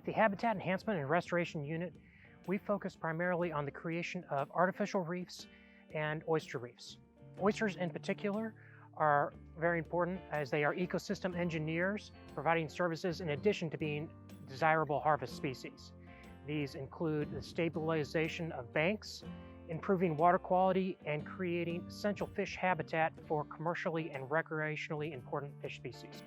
At the Habitat Enhancement and Restoration Unit, we focus primarily on the creation of artificial reefs and oyster reefs. Oysters in particular are very important as they are ecosystem engineers, providing services in addition to being desirable harvest species. These include the stabilization of banks, improving water quality, and creating essential fish habitat for commercially and recreationally important fish species.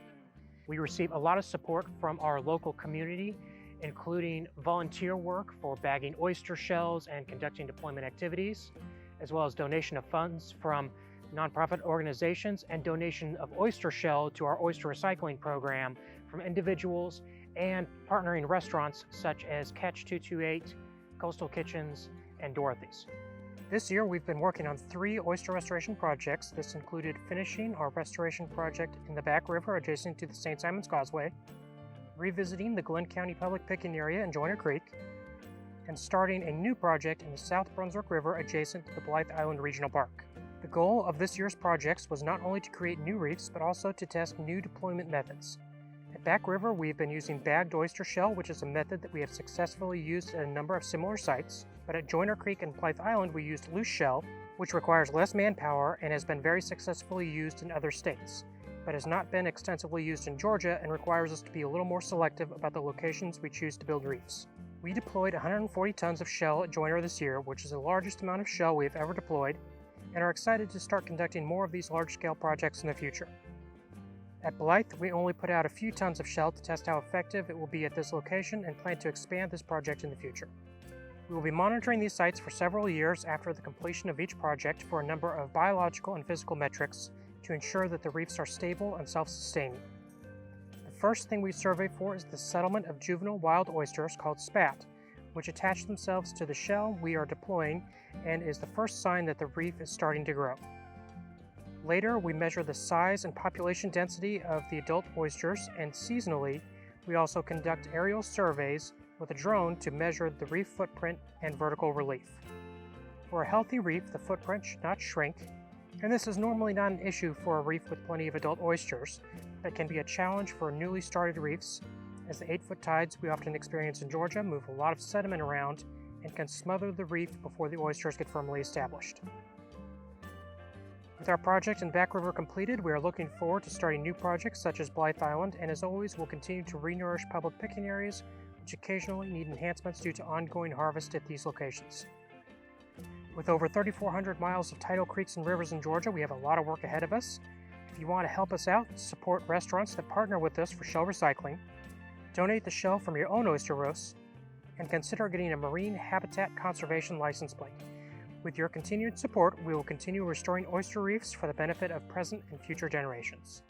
We receive a lot of support from our local community, including volunteer work for bagging oyster shells and conducting deployment activities, as well as donation of funds from nonprofit organizations and donation of oyster shell to our oyster recycling program from individuals and partnering restaurants such as Catch 228, Coastal Kitchens, and Dorothy's. This year we've been working on 3 oyster restoration projects. This included finishing our restoration project in the Back River adjacent to the St. Simons Causeway, revisiting the Glynn County public picking area in Joyner Creek, and starting a new project in the South Brunswick River adjacent to the Blythe Island Regional Park. The goal of this year's projects was not only to create new reefs, but also to test new deployment methods. At Back River, we've been using bagged oyster shell, which is a method that we have successfully used at a number of similar sites. But at Joyner Creek and Blythe Island, we used loose shell, which requires less manpower and has been very successfully used in other states, but has not been extensively used in Georgia and requires us to be a little more selective about the locations we choose to build reefs. We deployed 140 tons of shell at Joyner this year, which is the largest amount of shell we have ever deployed, and are excited to start conducting more of these large-scale projects in the future. At Blythe, we only put out a few tons of shell to test how effective it will be at this location and plan to expand this project in the future. We will be monitoring these sites for several years after the completion of each project for a number of biological and physical metrics to ensure that the reefs are stable and self-sustaining. The first thing we survey for is the settlement of juvenile wild oysters called spat, which attach themselves to the shell we are deploying and is the first sign that the reef is starting to grow. Later, we measure the size and population density of the adult oysters, and seasonally, we also conduct aerial surveys with a drone to measure the reef footprint and vertical relief. For a healthy reef, the footprint should not shrink, and this is normally not an issue for a reef with plenty of adult oysters, but can be a challenge for newly started reefs, as the 8-foot tides we often experience in Georgia move a lot of sediment around and can smother the reef before the oysters get firmly established. With our project in Back River completed, we are looking forward to starting new projects such as Blythe Island, and as always, we'll continue to re-nourish public picking areas, which occasionally need enhancements due to ongoing harvest at these locations. With over 3,400 miles of tidal creeks and rivers in Georgia, we have a lot of work ahead of us. If you want to help us out, support restaurants that partner with us for shell recycling, donate the shell from your own oyster roasts, and consider getting a marine habitat conservation license plate. With your continued support, we will continue restoring oyster reefs for the benefit of present and future generations.